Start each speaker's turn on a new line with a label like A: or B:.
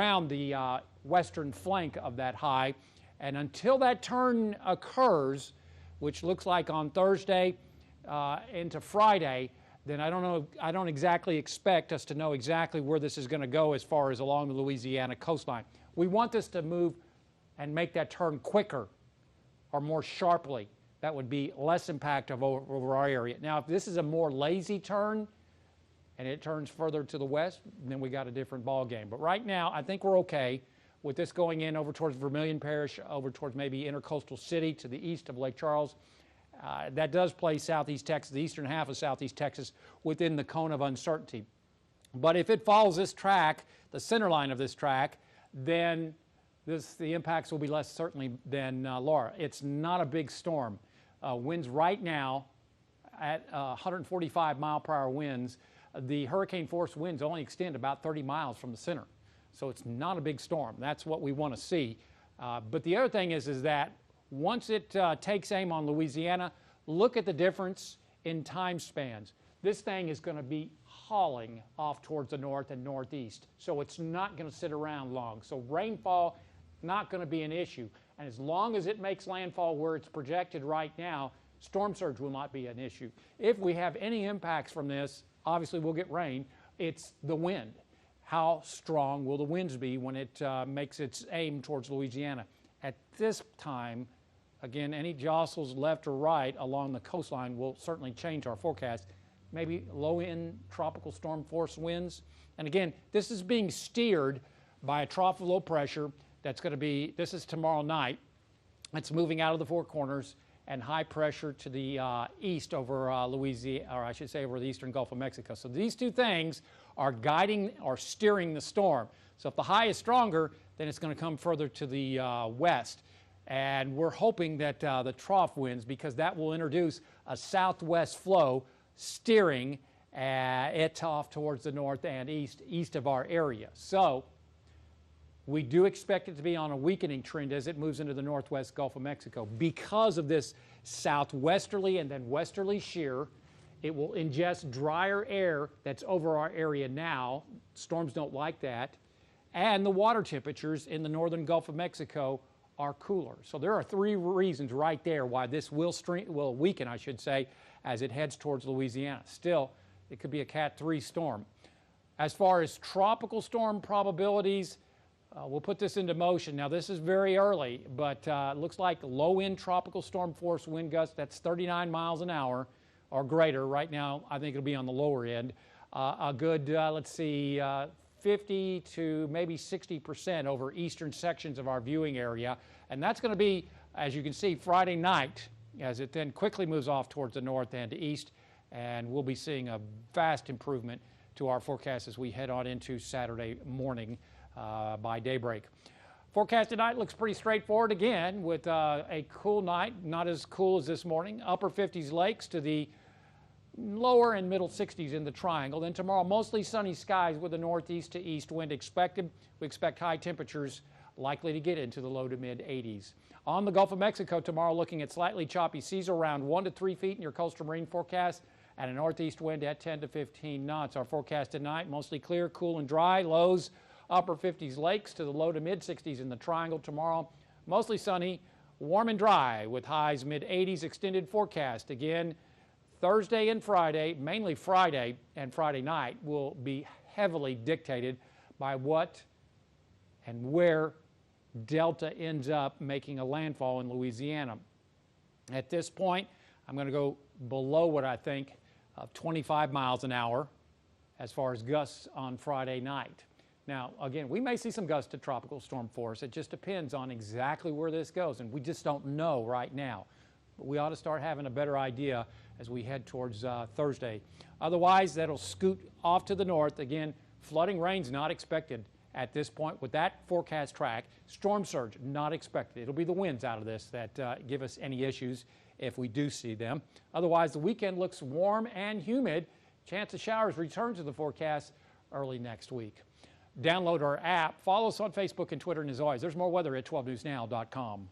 A: around the western flank of that high. And until that turn occurs, which looks like on Thursday into Friday, then I don't exactly expect us to know exactly where this is going to go as far as along the Louisiana coastline. We want this to move and make that turn quicker or more sharply. That would be less impact over our area. Now, if this is a more lazy turn and it turns further to the west, then we got a different ball game. But right now, I think we're okay with this going in over towards Vermilion Parish, over towards maybe Intercoastal City to the east of Lake Charles. That does place southeast Texas, the eastern half of southeast Texas, within the cone of uncertainty. But if it follows this track, the center line of this track, then the impacts will be less certainly than Laura. It's not a big storm. Winds right now at 145 mile per hour winds. The hurricane force winds only extend about 30 miles from the center. So it's not a big storm. That's what we want to see. But the other thing is that once it takes aim on Louisiana, look at the difference in time spans. This thing is going to be hauling off towards the north and northeast. So it's not going to sit around long. So rainfall, not going to be an issue. And as long as it makes landfall where it's projected right now, storm surge will not be an issue. If we have any impacts from this, obviously we'll get rain. It's the wind. How strong will the winds be when it makes its aim towards Louisiana? At this time, again, any jostles left or right along the coastline will certainly change our forecast. Maybe low-end tropical storm force winds. And again, this is being steered by a trough of low pressure that's going to be, this is tomorrow night. It's moving out of the Four Corners and high pressure to the east over Louisiana, or I should say over the eastern Gulf of Mexico. So these two things are guiding or steering the storm. So if the high is stronger, then it's going to come further to the west. And we're hoping that the trough winds, because that will introduce a southwest flow steering it off towards the north and east of our area. So we do expect it to be on a weakening trend as it moves into the northwest Gulf of Mexico. Because of this southwesterly and then westerly shear, it will ingest drier air that's over our area now. Storms don't like that. And the water temperatures in the northern Gulf of Mexico are cooler. So there are three reasons right there why this will weaken, I should say, as it heads towards Louisiana. Still, it could be a Cat 3 storm. As far as tropical storm probabilities, we'll put this into motion. Now, this is very early, but it looks like low-end tropical storm force wind gusts, that's 39 miles an hour or greater. Right now, I think it'll be on the lower end. A good, let's see, 50 to maybe 60% over eastern sections of our viewing area. And that's going to be, as you can see, Friday night, as it then quickly moves off towards the north and east. And we'll be seeing a vast improvement to our forecast as we head on into Saturday morning by daybreak. Forecast tonight looks pretty straightforward again, with a cool night, not as cool as this morning. Upper 50s lakes to the lower and middle 60s in the triangle. Then tomorrow, mostly sunny skies with a northeast to east wind expected. We expect high temperatures likely to get into the low to mid 80s. On the Gulf of Mexico tomorrow, looking at slightly choppy seas around 1 to 3 feet in your coastal marine forecast, and a northeast wind at 10 to 15 knots. Our forecast tonight, mostly clear, cool and dry. Lows upper 50s lakes to the low to mid 60s in the triangle tomorrow. Mostly sunny, warm and dry with highs mid 80s. Extended forecast again Thursday and Friday, mainly Friday and Friday night, will be heavily dictated by what and where Delta ends up making a landfall in Louisiana. At this point, I'm going to go below what I think of 25 miles an hour as far as gusts on Friday night. Now, again, we may see some gusts to tropical storm force. It just depends on exactly where this goes, and we just don't know right now. But we ought to start having a better idea as we head towards Thursday. Otherwise, that'll scoot off to the north. Again, flooding rain's not expected at this point with that forecast track. Storm surge, not expected. It'll be the winds out of this that give us any issues if we do see them. Otherwise, the weekend looks warm and humid. Chance of showers return to the forecast early next week. Download our app. Follow us on Facebook and Twitter. And as always, there's more weather at 12newsnow.com.